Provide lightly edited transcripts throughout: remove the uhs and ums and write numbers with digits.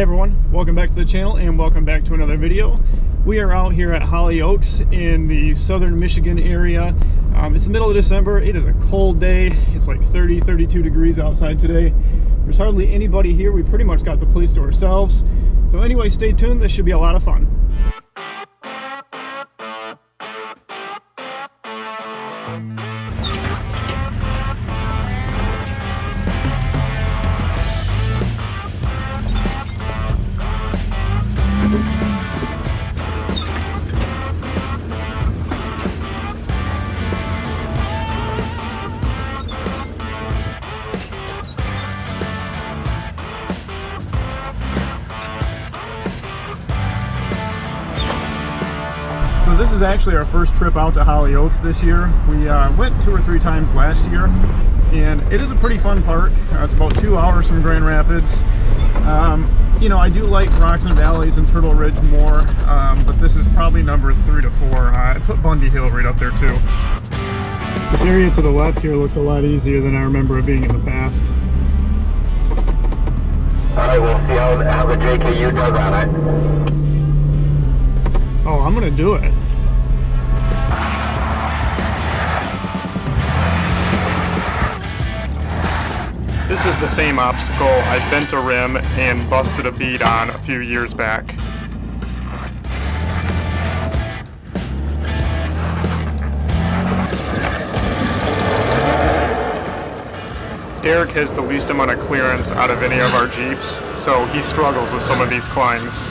everyone, welcome back to the channel and welcome back to another video. We are out here at Holly Oaks in the southern Michigan area. It's the middle of December. It is a cold day. It's like 32 degrees outside today. There's hardly anybody here. We pretty much got the place to ourselves. So anyway, stay tuned. This should be a lot of fun. So this is actually our first trip out to Holly Oaks this year. We went 2 or 3 times last year, and it is a pretty fun park. It's about 2 hours from Grand Rapids. You know, I do like Rocks and Valleys and Turtle Ridge more, but this is probably number 3 to 4. I put Bundy Hill right up there too. This area to the left here looks a lot easier than I remember it being in the past. Alright, we'll see how the JKU does on it. Oh, I'm gonna do it. This is the same obstacle I bent a rim and busted a bead on a few years back. Eric has the least amount of clearance out of any of our Jeeps, so he struggles with some of these climbs.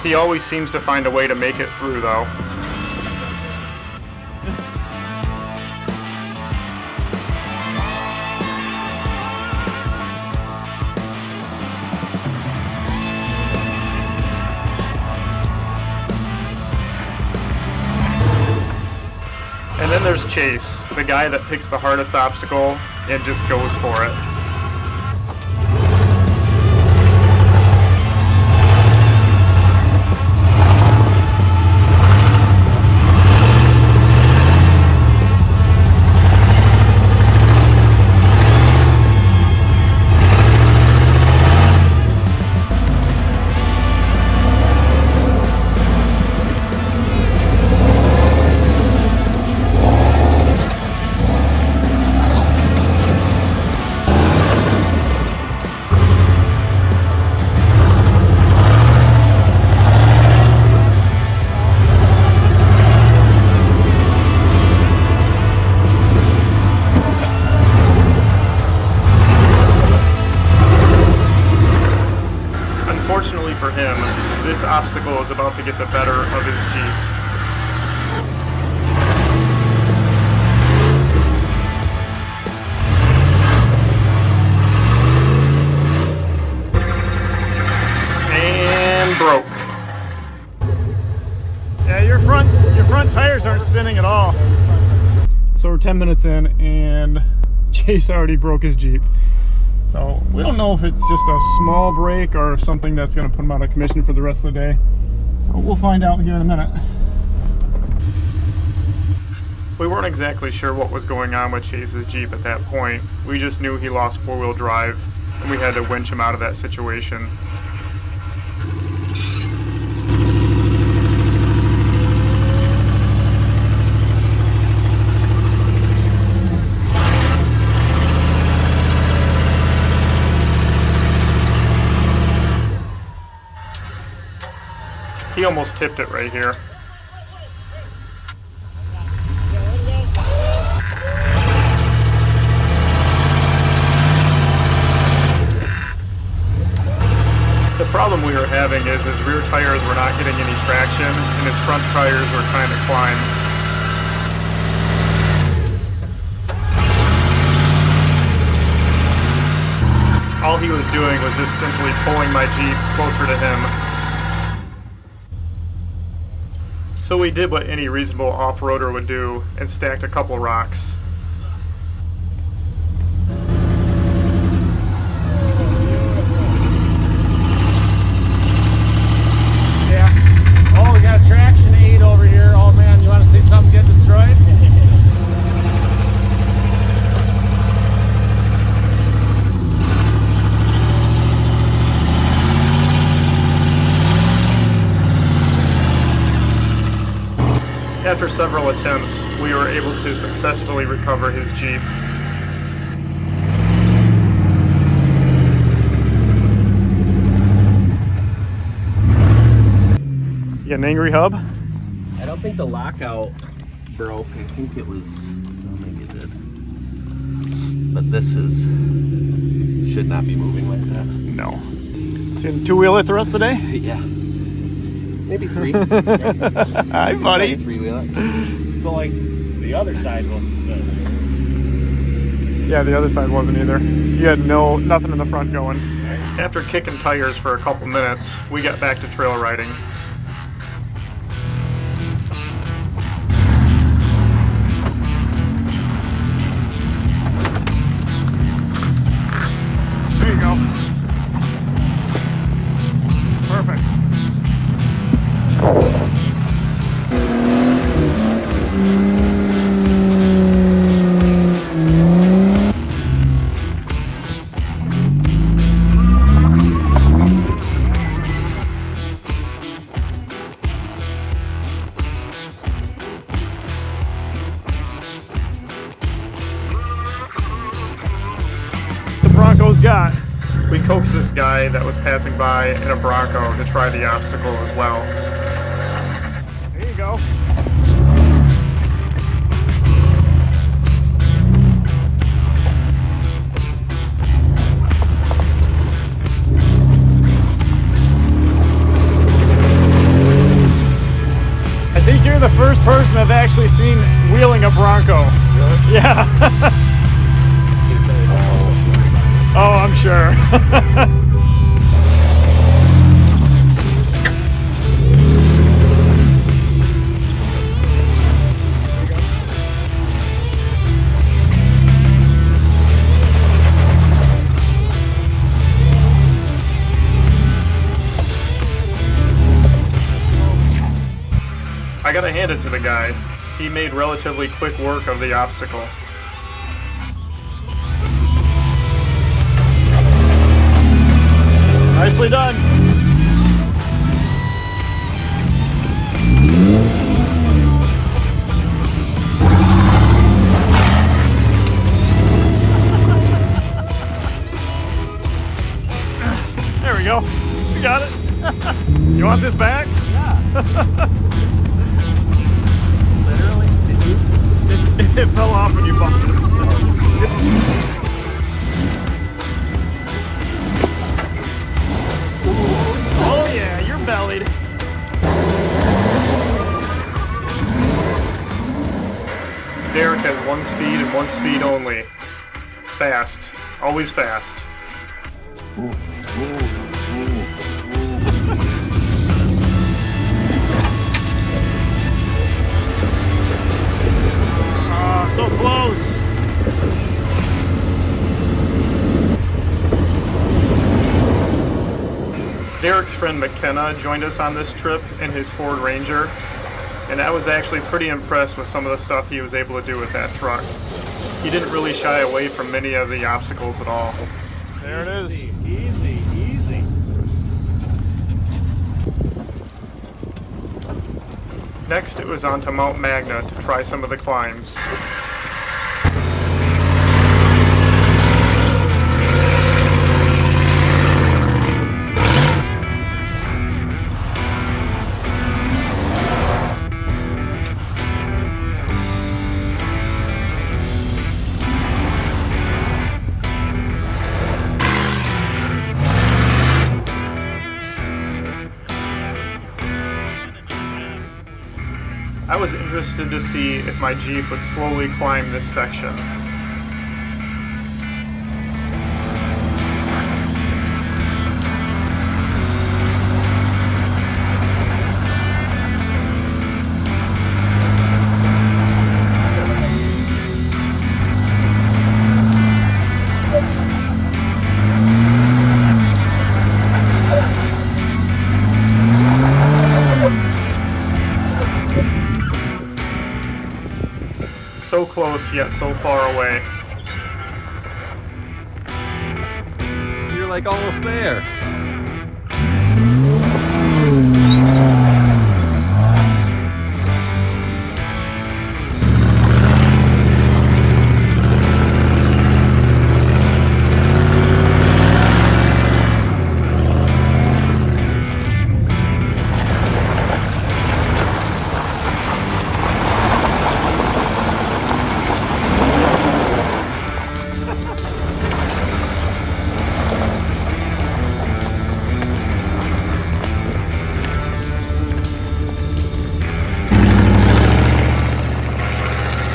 He always seems to find a way to make it through, though. And then there's Chase, the guy that picks the hardest obstacle and just goes for it. Unfortunately for him, this obstacle is about to get the better of his Jeep. And broke. Yeah, your front tires aren't spinning at all. So we're 10 minutes in and Chase already broke his Jeep. So we don't know if it's just a small break or something that's going to put him out of commission for the rest of the day. So we'll find out here in a minute. We weren't exactly sure what was going on with Chase's Jeep at that point. We just knew he lost 4-wheel drive and we had to winch him out of that situation. He almost tipped it right here. The problem we were having is his rear tires were not getting any traction and his front tires were trying to climb. All he was doing was just simply pulling my Jeep closer to him. So we did what any reasonable off-roader would do and stacked a couple rocks. attempts, we were able to successfully recover his Jeep. You got an angry hub? I don't think the lockout broke. I think it was, well, maybe it did. But this should not be moving like that. No. So you two-wheel it the rest of the day? Yeah. Maybe 3. Hi, buddy. 3-wheel it. So like the other side wasn't spinning. Yeah, the other side wasn't either. You had nothing in the front going. After kicking tires for a couple minutes, we got back to trail riding. There you go. Perfect. Bronco's got. We coaxed this guy that was passing by in a Bronco to try the obstacle as well. There you go. I think you're the first person I've actually seen wheeling a Bronco. Really? Yeah. Oh, I'm sure. I gotta hand it to the guy. He made relatively quick work of the obstacle. Nicely done. There we go. We got it. You want this back? Yeah. Literally? Did you? It fell off when you bumped it. Oh yeah, you're bellied. Derek has one speed and one speed only. Fast. Always fast. Ah, so close. Derek's friend McKenna joined us on this trip in his Ford Ranger, and I was actually pretty impressed with some of the stuff he was able to do with that truck. He didn't really shy away from many of the obstacles at all. There it is. Easy, easy. Next, it was on to Mount Magna to try some of the climbs. I was interested to see if my Jeep would slowly climb this section. So close, yet so far away. You're like almost there.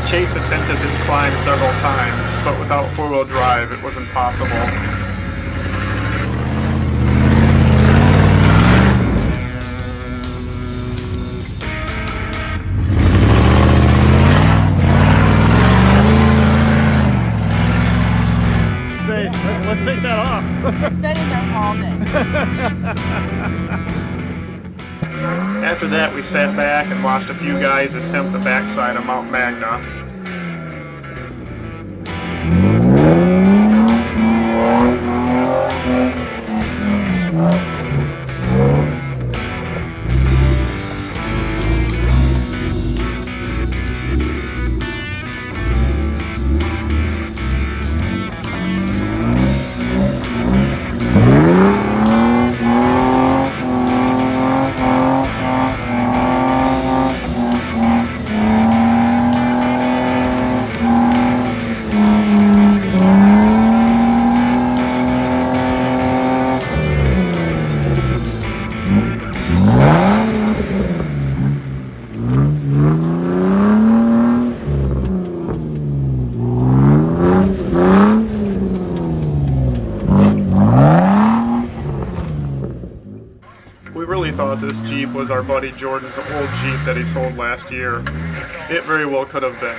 Chase attempted this climb several times, but without four-wheel drive, it was impossible. Let's take that off. It's been in there all day. After that, we sat back and watched a few guys attempt the backside of Mount Magna. We really thought this Jeep was our buddy Jordan's old Jeep that he sold last year. It very well could have been.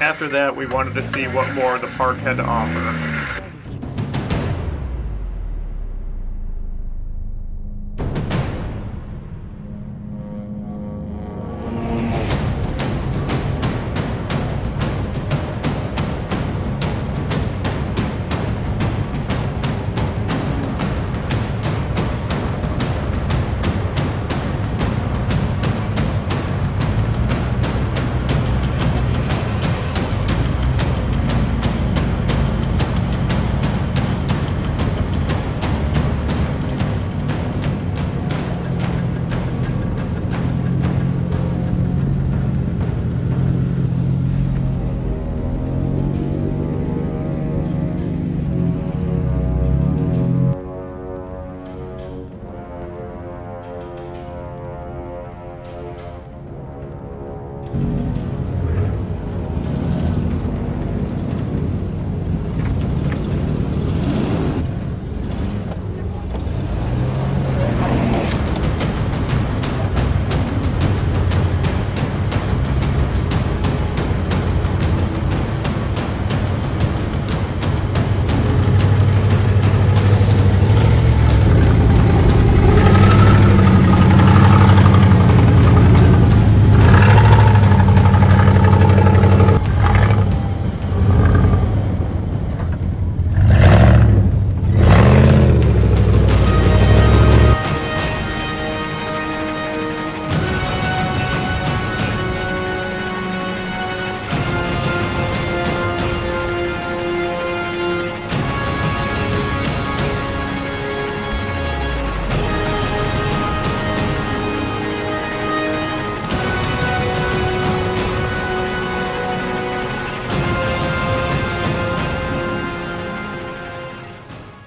After that, we wanted to see what more the park had to offer.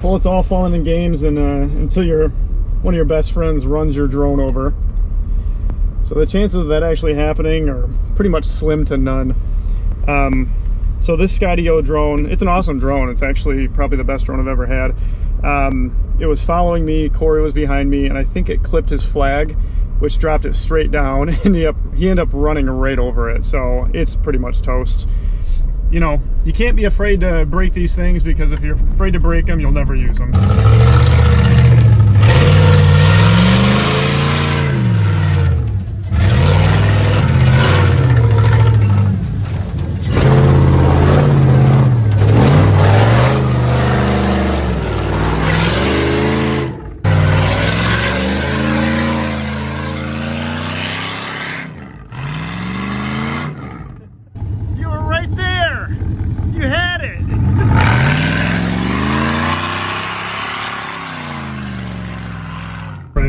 Well, it's all fun and games and until one of your best friends runs your drone over. So the chances of that actually happening are pretty much slim to none. So this Skydio drone, it's an awesome drone. It's actually probably the best drone I've ever had. It was following me, Corey was behind me, and I think it clipped his flag, which dropped it straight down, and he ended up running right over it. So it's pretty much toast. You know, you can't be afraid to break these things, because if you're afraid to break them, you'll never use them.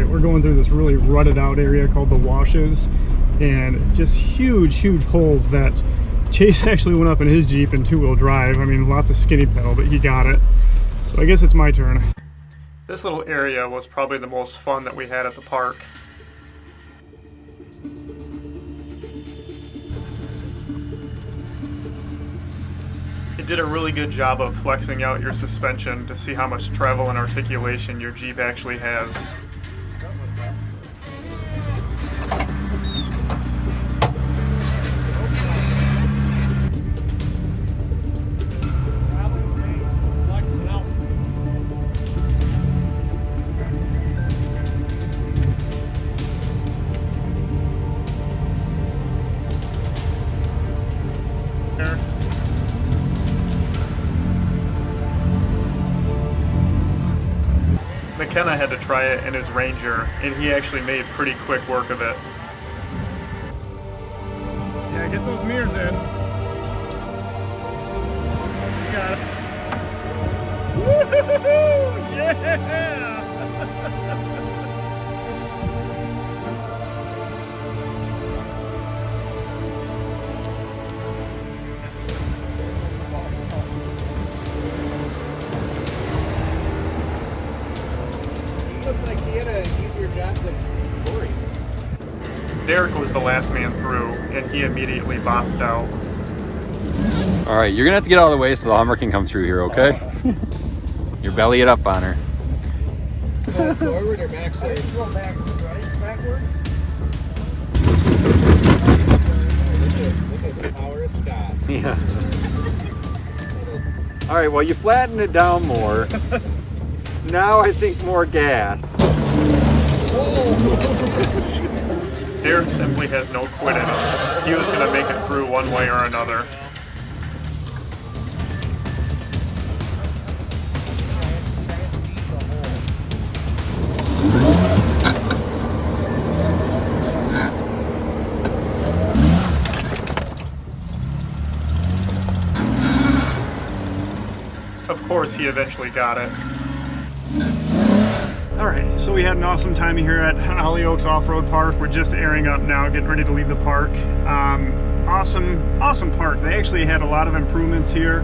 We're going through this really rutted out area called the Washes, and just huge holes that Chase actually went up in his Jeep in two-wheel drive. I mean, lots of skinny pedal, but he got it. So I guess it's my turn. This little area was probably the most fun that we had at the park. It did a really good job of flexing out your suspension to see how much travel and articulation your Jeep actually has. McKenna had to try it in his Ranger, and he actually made pretty quick work of it. Yeah, get those mirrors in. You got it. Woohoo! Yeah! Like he had an easier job than Corey. Derek was the last man through, and he immediately bopped out. All right, you're gonna have to get out of the way so the Hummer can come through here, okay? You're belly it up on her. Forward or backwards? Go backwards, right? Backwards? Look at the power of Scott. Yeah. All right, well, you flatten it down more. Now I think more gas. Derek simply has no quit in him. He was going to make it through one way or another. Of course, he eventually got it. Alright, so we had an awesome time here at Hollyoaks Off-Road Park. We're just airing up now, getting ready to leave the park. Awesome park. They actually had a lot of improvements here.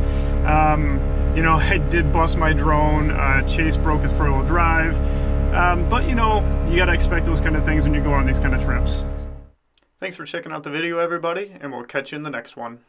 You know, I did bust my drone. Chase broke his four-wheel drive. But you know, you gotta expect those kind of things when you go on these kind of trips. Thanks for checking out the video, everybody, and we'll catch you in the next one.